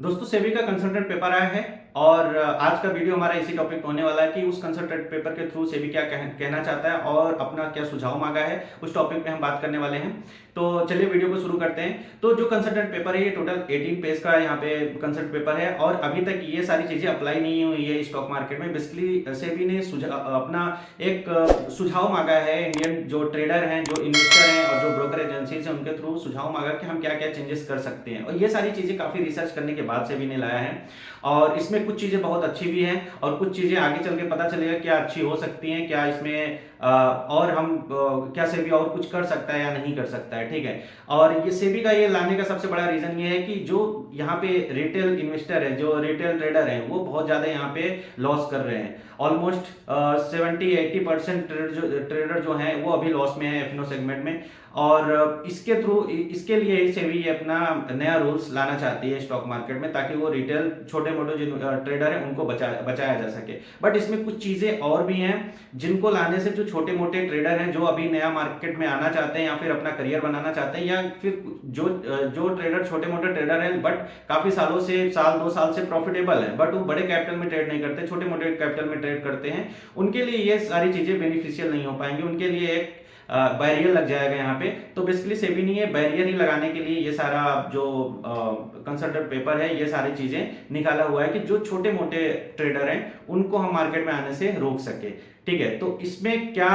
दोस्तों सेबी का consultant paper आया है और आज का वीडियो हमारा इसी टॉपिक पे होने वाला है कि उस कंसल्टेंट पेपर के थ्रू सेबी क्या कहना चाहता है और अपना क्या सुझाव मांगा है। उस टॉपिक पे हम बात करने वाले हैं। तो चलिए वीडियो को शुरू करते हैं। तो जो कंसल्टेंट पेपर है ये टोटल 18 पेज का यहाँ पे कंसल्टेंट पेपर है और अभी तक ये सारी चीजें अप्लाई नहीं हुई है स्टॉक मार्केट में। बेसिकली सेबी ने अपना एक सुझाव मांगा है इंडियन जो ट्रेडर हैं, जो इन्वेस्टर हैं और जो ब्रोकर एजेंसीज हैं उनके थ्रू सुझाव मांगा कि हम क्या क्या चेंजेस कर सकते हैं। और ये सारी चीजें काफी रिसर्च करने के बाद सेबी ने लाया है और इसमें कुछ चीजें बहुत अच्छी भी हैं और कुछ चीजें आगे चल के पता चलेगा क्या अच्छी हो सकती हैं, क्या इसमें और हम क्या सेबी और कुछ कर सकता है या नहीं कर सकता है। ठीक है। और ये सेबी का ये लाने का सबसे बड़ा रीजन ये है कि जो यहाँ पे रिटेल इन्वेस्टर है, जो रिटेल ट्रेडर है, वो बहुत ज्यादा यहाँ पे लॉस कर रहे हैं। ऑलमोस्ट 70-80% ट्रेडर जो हैं वो अभी लॉस में है एफनो सेगमेंट में। और इसके थ्रू इसके लिए ही सेबी ये अपना नया रूल्स लाना चाहती है स्टॉक मार्केट में, ताकि वो रिटेल छोटे मोटे जो ट्रेडर हैं उनको बचाया जा सके। बट इसमें कुछ चीजें और भी हैं जिनको लाने से जो छोटे मोटे ट्रेडर हैं जो अभी नया मार्केट में आना चाहते हैं या फिर अपना करियर बनाना चाहते हैं, या फिर जो जो ट्रेडर छोटे मोटे ट्रेडर हैं बट काफी सालों से, साल 2 साल से प्रॉफिटेबल है, बट वो बड़े कैपिटल में ट्रेड नहीं करते, छोटे मोटे कैपिटल में ट्रेड करते हैं, उनके लिए ये सारी चीजें बेनिफिशियल नहीं हो पाएंगी। उनके लिए एक बैरियर लग जाएगा यहाँ पे। तो बेसिकली सेबी ने ये बैरियर ही लगाने के लिए ये सारा जो कंसल्टेंट पेपर है, ये सारी चीजें निकाला हुआ है कि जो छोटे मोटे ट्रेडर हैं उनको हम मार्केट में आने से रोक सके। ठीक है। तो इसमें क्या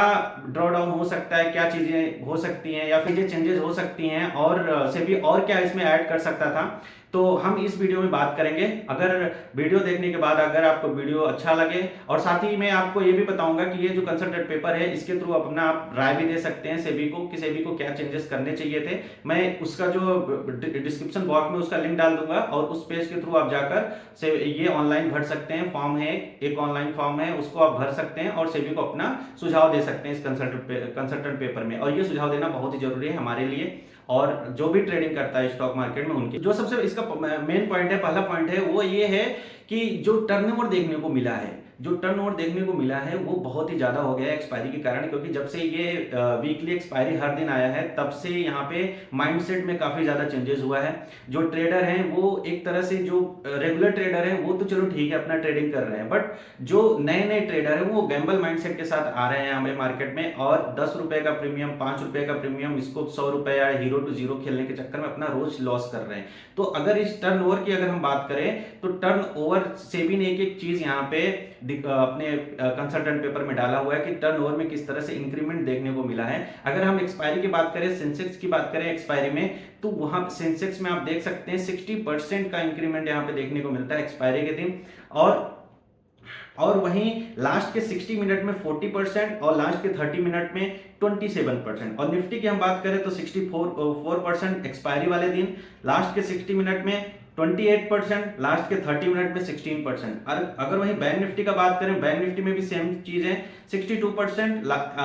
ड्रॉ डाउन हो सकता है, क्या चीजें हो सकती हैं या फिर ये चेंजेस हो सकती हैं और सेबी और क्या इसमें ऐड कर सकता था, तो हम इस वीडियो में बात करेंगे। अगर वीडियो देखने के बाद अगर आपको वीडियो अच्छा लगे, और साथ ही मैं आपको ये भी बताऊंगा कि ये जो कंसल्टेंट पेपर है इसके थ्रू अपना आप राय भी दे सकते हैं सेबी को कि सेबी को क्या चेंजेस करने चाहिए थे। मैं उसका जो डिस्क्रिप्शन बॉक्स में उसका लिंक डाल दूंगा और उस पेज के थ्रू आप जाकर से ये ऑनलाइन भर सकते हैं। फॉर्म है, एक ऑनलाइन फॉर्म है, उसको आप भर सकते हैं और सेबी को अपना सुझाव दे सकते हैं इस कंसल्टेंट पेपर में। और ये सुझाव देना बहुत ही जरूरी है हमारे लिए और जो भी ट्रेडिंग करता है स्टॉक मार्केट में उनकी। जो सबसे इसका मेन पॉइंट है, पहला पॉइंट है वो ये है कि जो टर्नओवर देखने को मिला है, जो टर्नओवर देखने को मिला है वो बहुत ही ज्यादा हो गया है एक्सपायरी के कारण। क्योंकि जब से ये वीकली एक्सपायरी हर दिन आया है तब से यहाँ पे माइंडसेट में काफी ज्यादा चेंजेस हुआ है। जो ट्रेडर हैं वो एक तरह से, जो रेगुलर ट्रेडर हैं वो तो चलो ठीक है अपना ट्रेडिंग कर रहे हैं, बट जो नए नए ट्रेडर हैं वो गैम्बल माइंडसेट के साथ आ रहे हैं हमारे मार्केट में और 10 रुपए का प्रीमियम, 5 रुपए का प्रीमियम, इसको 100 रुपए या हीरो टू जीरो खेलने के चक्कर में अपना रोज लॉस कर रहे हैं। तो अगर इस टर्नओवर की अगर हम बात करें तो टर्नओवर सेबी ने एक एक चीज यहाँ पे अपने कंसल्टेंट पेपर में डाला हुआ है कि टर्नओवर में किस तरह से इंक्रीमेंट देखने को मिला है। अगर हम एक्सपायरी की बात करें, सेंसेक्स की बात करें एक्सपायरी में, तो वहां सेंसेक्स में आप देख सकते हैं 60% का इंक्रीमेंट यहाँ पे देखने को मिलता है एक्सपायरी के दिन। और वहीं लास्ट के 60 मिनट में 40% और लास्ट के 30 मिनट में 27%। और निफ्टी की हम बात करें तो 64% एक्सपायरी वाले दिन, लास्ट के 60 मिनट में 28%, लास्ट के 30 मिनट में 16%। अगर वहीं बैंक निफ्टी का बात करें, बैंक निफ्टी में भी सेम चीज है, 62%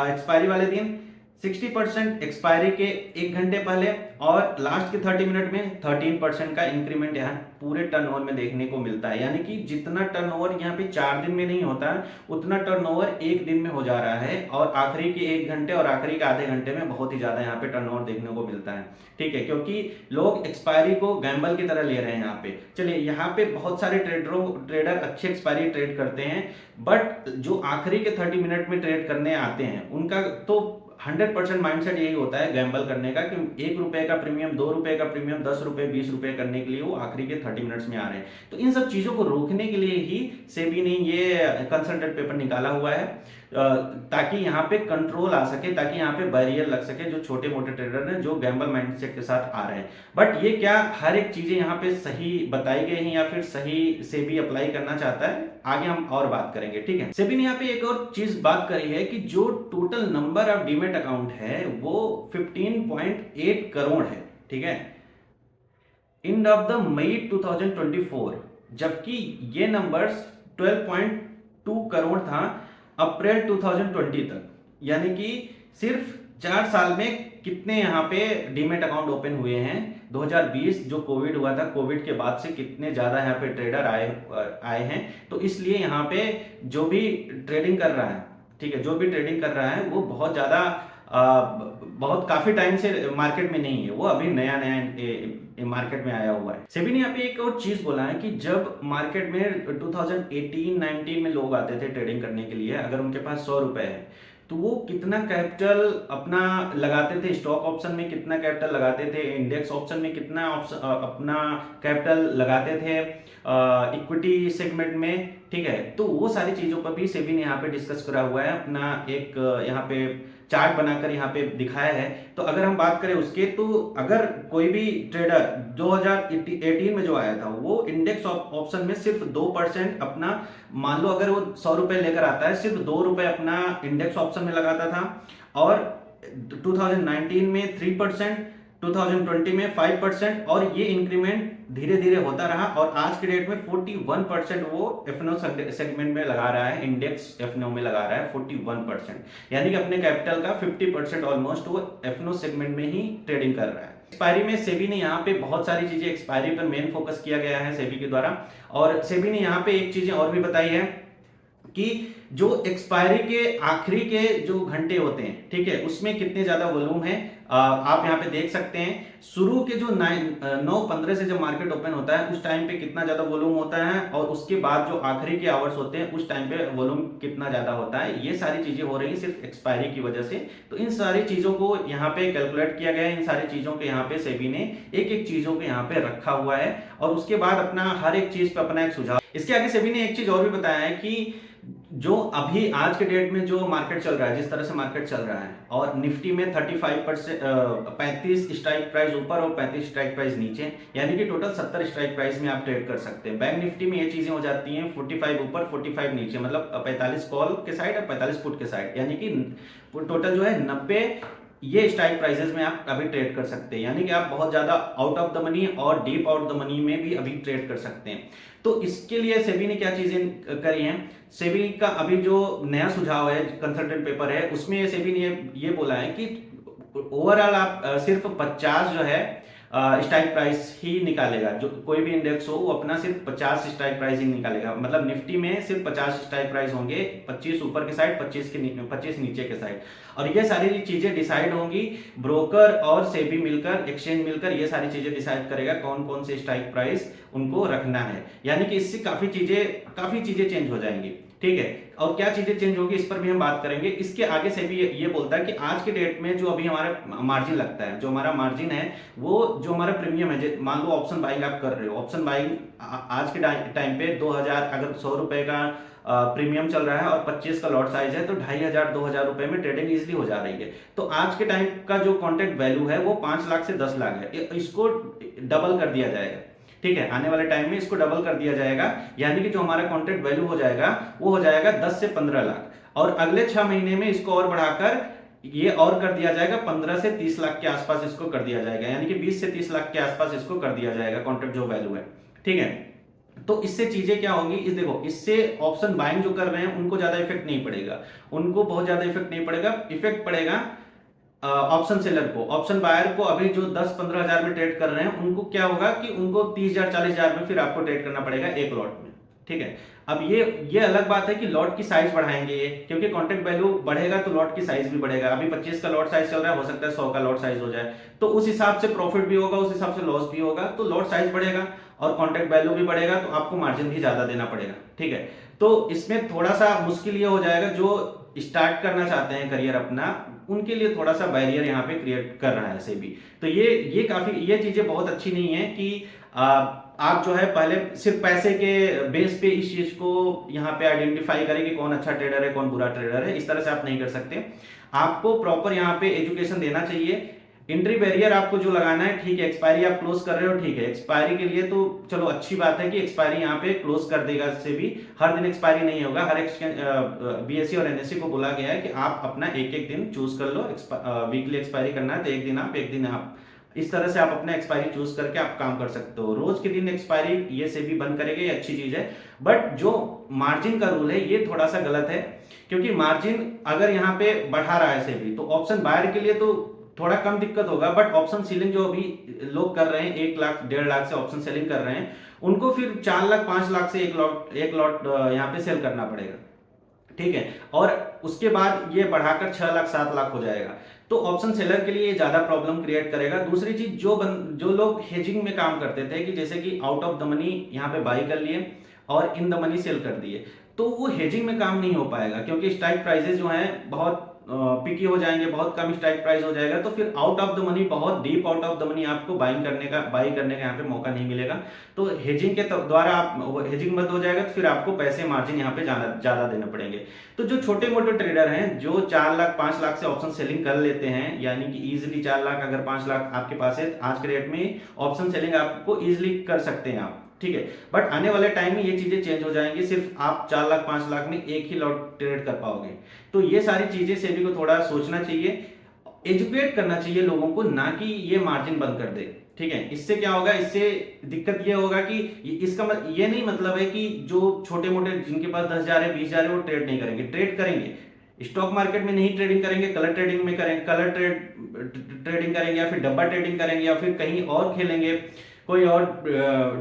एक्सपायरी वाले दिन, 60% एक्सपायरी के 1 घंटे पहले और लास्ट के 30 मिनट में 13% का इंक्रीमेंट यहाँ पूरे टर्नओवर में देखने को मिलता है। यानी कि जितना टर्नओवर यहाँ पे 4 दिन में नहीं होता उतना टर्नओवर 1 दिन में हो जा रहा है और आखिरी के 1 घंटे और आखिरी के आधे घंटे में बहुत ही ज्यादा यहाँ पे टर्नओवर देखने को मिलता है। ठीक है। क्योंकि लोग एक्सपायरी को गैम्बल की तरह ले रहे हैं यहाँ पे। चलिए, यहाँ पे बहुत सारे ट्रेडर अच्छे एक्सपायरी ट्रेड करते हैं, बट जो आखिरी के 30 मिनट में ट्रेड करने आते हैं उनका तो 100% माइंडसेट यही होता है गैम्बल करने का कि 1 रुपए का प्रीमियम, 2 रुपए का प्रीमियम, 10 रुपए, 20 रुपए करने के लिए वो आखिरी के 30 मिनट्स में आ रहे हैं। तो इन सब चीजों को रोकने के लिए ही सेबी ने ये कंसल्टेंट पेपर निकाला हुआ है ताकि यहाँ पे कंट्रोल आ सके, ताकि यहाँ पे बैरियर लग सके जो छोटे मोटे ट्रेडर हैं जो गैम्बल माइंडसेट के साथ आ रहे हैं। बट ये क्या हर एक चीजें यहाँ पे सही बताई गई हैं या फिर सही सेबी अप्लाई करना चाहता है, आगे हम और बात करेंगे। ठीक है। सेबी ने यहाँ पे एक और चीज बात करी है कि जो total number of demat account है वो 15.8 करोड़ है। ठीक है, एंड ऑफ द मई 2024, जबकि ये नंबर्स 12.2 करोड़ था अप्रैल 2020 तक। यानी कि सिर्फ 4 साल में कितने यहाँ पे डीमेट अकाउंट ओपन हुए हैं। 2020 जो कोविड हुआ था, कोविड के बाद से कितने ज्यादा यहाँ पे ट्रेडर आए हैं। तो इसलिए यहाँ पे जो भी ट्रेडिंग कर रहा है, ठीक है, जो भी ट्रेडिंग कर रहा है वो बहुत ज्यादा बहुत काफी टाइम से मार्केट में नहीं है, वो अभी नया नया मार्केट में आया हुआ है। सेबी ने यहाँ पे एक और चीज बोला है कि जब मार्केट में 2018-19 में लोग आते थे ट्रेडिंग करने के लिए, अगर उनके पास 100 रुपए है तो वो कितना कैपिटल अपना लगाते थे, स्टॉक ऑप्शन में कितना कैपिटल लगाते थे, इंडेक्स ऑप्शन में कितना अपना कैपिटल लगाते थे, इक्विटी सेगमेंट में, ठीक है। तो वो सारी चीजों पर भी सेबी ने यहाँ पे डिस्कस करा हुआ है, अपना एक यहाँ पे चार्ट बनाकर यहाँ पे दिखाया है। तो अगर हम बात करें उसके, तो अगर कोई भी ट्रेडर 2018 में जो आया था वो इंडेक्स ऑप्शन में सिर्फ 2% अपना, मान लो अगर वो 100 रुपए लेकर आता है, सिर्फ 2 रुपए अपना इंडेक्स ऑप्शन में लगाता था, और 2019 में 3%, 2020 में 5%, और ये इंक्रीमेंट धीरे धीरे होता रहा, और आज के डेट में 41% वो एफएनओ सेगमेंट में लगा रहा है, इंडेक्स एफएनओ में लगा रहा है 41%, यानी कि अपने कैपिटल का 50% ऑलमोस्ट वो एफएनओ सेगमेंट में ही ट्रेडिंग कर रहा है। एक्सपायरी में सेबी ने यहाँ पे बहुत सारी चीजें, एक्सपायरी पर मेन फोकस किया गया है सेबी के द्वारा, और सेबी ने यहाँ पे एक चीजें और भी बताई है कि जो एक्सपायरी के आखिरी के जो घंटे होते हैं, ठीक है, उसमें कितने ज्यादा वॉल्यूम है। आप यहाँ पे देख सकते हैं, शुरू के जो 9:15 से जब मार्केट ओपन होता है उस टाइम पे कितना ज्यादा वॉल्यूम होता है, और उसके बाद जो आखिरी के आवर्स होते हैं उस टाइम पे वॉल्यूम कितना ज्यादा होता है। ये सारी चीजें हो रही है सिर्फ एक्सपायरी की वजह से। तो इन सारी चीजों को यहाँ पे कैलकुलेट किया गया है, इन सारी चीजों के यहाँ पे सेबी ने एक एक चीजों को यहाँ पे रखा हुआ है, और उसके बाद अपना हर एक चीज पे अपना एक सुझाव। इसके आगे सेबी ने एक चीज और भी बताया है कि जो अभी आज के डेट में जो मार्केट चल रहा है, जिस तरह से मार्केट चल रहा है, और निफ्टी में 35%, 35 स्ट्राइक प्राइस ऊपर और 35 स्ट्राइक प्राइस नीचे, यानी कि टोटल 70 स्ट्राइक प्राइस में आप ट्रेड कर सकते हैं। बैंक निफ्टी में ये चीजें हो जाती हैं 45 ऊपर 45 नीचे, मतलब 45 कॉल के साइड और 45 पुट के साइड, यानी कि टोटल जो है 90 ये स्ट्राइक प्राइसेस में आप अभी ट्रेड कर सकते हैं, यानी कि आप बहुत ज्यादा आउट ऑफ द मनी और डीप आउट द मनी में भी अभी ट्रेड कर सकते हैं। तो इसके लिए सेबी ने क्या चीजें करी हैं, सेबी का अभी जो नया सुझाव है, कंसल्टेंट पेपर है, उसमें सेबी ने ये बोला है कि ओवरऑल आप सिर्फ 50 जो है स्ट्राइक प्राइस ही निकालेगा, जो कोई भी इंडेक्स हो वो अपना सिर्फ 50 स्ट्राइक प्राइस ही निकालेगा। मतलब निफ्टी में सिर्फ 50 स्ट्राइक प्राइस होंगे, 25 ऊपर के साइड, 25 नीचे के साइड, और ये सारी चीजें डिसाइड होंगी ब्रोकर और सेबी मिलकर, एक्सचेंज मिलकर ये सारी चीजें डिसाइड करेगा कौन कौन से स्ट्राइक प्राइस उनको रखना है। यानी कि इससे काफी चीजें चेंज हो जाएंगी, ठीक है। और क्या चीजें चेंज होगी इस पर भी हम बात करेंगे। इसके आगे से भी ये बोलता है कि आज के डेट में जो अभी हमारा मार्जिन लगता है, जो हमारा मार्जिन है, वो जो हमारा प्रीमियम है, मान लो ऑप्शन बाइंग आप कर रहे हो, ऑप्शन बाइंग आज के टाइम पे 2000, अगर 100 रुपए का प्रीमियम चल रहा है और 25 का लॉट साइज है, तो 2500-2000 रुपए में ट्रेडिंग इजिली हो जा रही है। तो आज के टाइम का जो कॉन्ट्रैक्ट वैल्यू है वो 5 लाख से 10 लाख है, इसको डबल कर दिया जाएगा, ठीक है। आने वाले टाइम में इसको डबल कर दिया जाएगा, यानी कि जो हमारा कॉन्ट्रैक्ट वैल्यू हो जाएगा वो हो जाएगा 10 से 15 लाख, और अगले 6 महीने में इसको और बढ़ाकर ये और कर दिया जाएगा, 15 से 30 लाख के आसपास इसको कर दिया जाएगा, यानी कि 20 से 30 लाख के आसपास इसको कर दिया जाएगा कॉन्ट्रैक्ट जो वैल्यू है, ठीक है। तो इससे चीजें क्या होंगी, इस देखो, इससे ऑप्शन बाइंग जो कर रहे हैं उनको ज्यादा इफेक्ट नहीं पड़ेगा, उनको बहुत ज्यादा इफेक्ट नहीं पड़ेगा, इफेक्ट पड़ेगा ऑप्शन सेलर को, ऑप्शन बायर को। अभी जो 10-15 हजार में ट्रेड कर रहे हैं उनको क्या होगा कि उनको 30,000-40,000 में फिर आपको ट्रेड करना पड़ेगा एक लॉट में, ठीक है। अब ये अलग बात है कि लॉट की साइज बढ़ाएंगे ये, क्योंकि कॉन्ट्रैक्ट वैल्यू बढ़ेगा तो लॉट की साइज भी बढ़ेगा। अभी 25 का लॉट साइज चल रहा है, हो सकता है 100 का लॉट साइज हो जाए, तो उस हिसाब से प्रॉफिट भी होगा, उस हिसाब से लॉस भी होगा। तो लॉट साइज बढ़ेगा और कॉन्ट्रैक्ट वैल्यू भी बढ़ेगा, तो आपको मार्जिन भी ज्यादा देना पड़ेगा, ठीक है। तो इसमें थोड़ा सा मुश्किल ये हो जाएगा, जो स्टार्ट करना चाहते हैं करियर अपना, उनके लिए थोड़ा सा बैरियर यहाँ पे क्रिएट कर रहा है सेबी। तो ये चीजें बहुत अच्छी नहीं है कि आप जो है पहले सिर्फ पैसे के बेस पे इस चीज को यहाँ पे आइडेंटिफाई करें कि कौन अच्छा ट्रेडर है कौन बुरा ट्रेडर है। इस तरह से आप नहीं कर सकते, आपको प्रॉपर यहाँ पे एजुकेशन देना चाहिए। एंट्री बैरियर आपको जो लगाना है, ठीक है, एक्सपायरी आप क्लोज कर रहे हो, ठीक है, एक्सपायरी के लिए तो चलो अच्छी बात है कि एक्सपायरी यहाँ पे क्लोज कर देगा सेबी। हर दिन एक्सपायरी नहीं होगा, हर बीएसई और एनएसई को बोला गया है कि आप अपना एक दिन चूज कर लो, वीकली एक्सपायरी करना है तो एक दिन आप इस तरह से आप अपना एक्सपायरी चूज करके आप काम कर सकते हो। रोज के दिन एक्सपायरी ये सेबी बंद करेगा, ये अच्छी चीज है। बट जो मार्जिन का रूल है ये थोड़ा सा गलत है, क्योंकि मार्जिन अगर यहाँ पे बढ़ा रहा है सेबी तो ऑप्शन बायर के लिए तो थोड़ा कम दिक्कत होगा, बट ऑप्शन सेलिंग जो अभी लोग कर रहे हैं 1 लाख 1.5 लाख से ऑप्शन सेलिंग कर रहे हैं, उनको फिर 4 लाख 5 लाख से एक लॉट यहाँ पे सेल करना पड़ेगा, ठीक है। और उसके बाद ये बढ़ाकर 6 लाख 7 लाख हो जाएगा। तो ऑप्शन सेलर के लिए ये ज़्यादा प्रॉब्लम क्रिएट करेगा। दूसरी चीज़, जो लोग हेजिंग में काम करते थे कि जैसे कि आउट ऑफ द मनी यहाँ पे बाई कर लिए और इन द मनी सेल कर दिए, तो वो हेजिंग में काम नहीं हो पाएगा, क्योंकि स्ट्राइक प्राइसेस जो हैं बहुत पिकी हो जाएंगे, बहुत कम स्ट्राइक प्राइस हो जाएगा, तो फिर आउट ऑफ द मनी, बहुत deep out of the money आपको बाई करने का यहाँ पे मौका नहीं मिलेगा। तो हेजिंग के द्वारा आप हेजिंग मत हो जाएगा, तो फिर आपको पैसे मार्जिन यहाँ पे ज़्यादा देने पड़ेंगे। तो जो छोटे मोटे ट्रेडर हैं जो 4 लाख 5 लाख से ऑप्शन सेलिंग कर लेते हैं, यानी कि इजिली 4 लाख अगर 5 लाख आपके पास है आज के रेट में, ऑप्शन सेलिंग आपको इजिली कर सकते हैं आप, ठीक है। बट आने वाले टाइम में ये चीजें चेंज हो जाएंगी, सिर्फ आप 4 लाख 5 लाख में एक ही लॉट ट्रेड कर पाओगे। तो ये सारी चीजें सेबी को थोड़ा सोचना चाहिए, एजुकेट करना चाहिए लोगों को, ना कि ये मार्जिन बंद कर दे, ठीक है। इससे क्या होगा, इससे दिक्कत ये होगा कि इसका ये नहीं मतलब है कि जो छोटे मोटे जिनके पास 10,000 है 20,000 है वो ट्रेड नहीं करेंगे, ट्रेड करेंगे। स्टॉक मार्केट में नहीं ट्रेडिंग करेंगे, कलर ट्रेडिंग में करेंगे, ट्रेडिंग करेंगे, या फिर डब्बा ट्रेडिंग करेंगे, या फिर कहीं और खेलेंगे, कोई और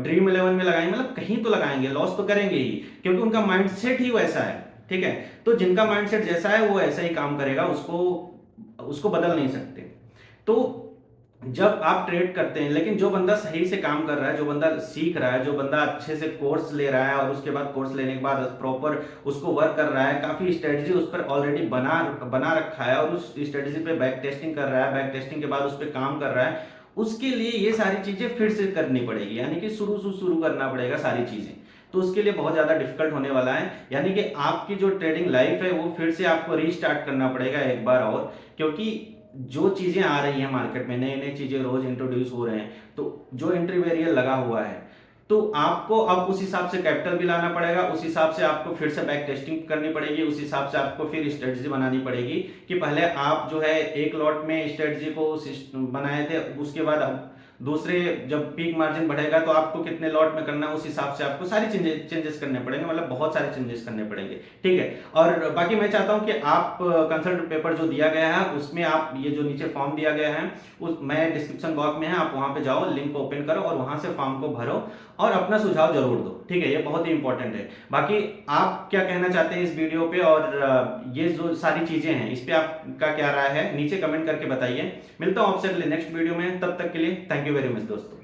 ड्रीम 11 में लगाएंगे, मतलब कहीं तो लगाएंगे, लॉस तो करेंगे ही, क्योंकि उनका माइंडसेट ही वैसा है, ठीक है। तो जिनका माइंडसेट जैसा है वो ऐसा ही काम करेगा, उसको बदल नहीं सकते। तो जब आप ट्रेड करते हैं, लेकिन जो बंदा सही से काम कर रहा है, जो बंदा सीख रहा है, जो बंदा अच्छे से कोर्स ले रहा है और उसके बाद कोर्स लेने के बाद प्रॉपर उसको वर्क कर रहा है, काफी स्ट्रेटजी उस पर ऑलरेडी बना रखा है और उस स्ट्रेटजी पे बैक टेस्टिंग कर रहा है, बैक टेस्टिंग के बाद उस पर काम कर रहा है, उसके लिए ये सारी चीजें फिर से करनी पड़ेगी, यानी कि शुरू करना पड़ेगा सारी चीजें। तो उसके लिए बहुत ज्यादा डिफिकल्ट होने वाला है, यानी कि आपकी जो ट्रेडिंग लाइफ है वो फिर से आपको रीस्टार्ट करना पड़ेगा एक बार और, क्योंकि जो चीजें आ रही हैं मार्केट में, नई नई चीजें रोज इंट्रोड्यूस हो रहे हैं, तो जो एंट्री बैरियर लगा हुआ है, तो आपको अब उस हिसाब से कैपिटल भी लाना पड़ेगा, उस हिसाब से आपको फिर से बैक टेस्टिंग करनी पड़ेगी, उस हिसाब से आपको फिर स्ट्रेटजी बनानी पड़ेगी कि पहले आप जो है एक लॉट में स्ट्रेटजी को बनाए थे, उसके बाद अब दूसरे जब पीक मार्जिन बढ़ेगा तो आपको कितने लॉट में करना है, उस हिसाब से आपको सारी चेंजेस करने पड़ेंगे, मतलब बहुत सारे चेंजेस करने पड़ेंगे, ठीक है। और बाकी मैं चाहता हूं कि आप कंसल्ट पेपर जो दिया गया है उसमें आप ये जो नीचे फॉर्म दिया गया है उस मैं डिस्क्रिप्शन बॉक्स में है, आप वहां पे जाओ, लिंक को ओपन करो और वहां से फॉर्म को भरो और अपना सुझाव जरूर दो, ठीक है। ये बहुत ही इंपॉर्टेंट है। बाकी आप क्या कहना चाहते हैं इस वीडियो पे, और ये जो सारी चीजें हैं इस पे आपका क्या राय है नीचे कमेंट करके बताइए। मिलता हूं आपसे अगले नेक्स्ट वीडियो में, तब तक के लिए थैंक यू वेरी मच दोस्तों।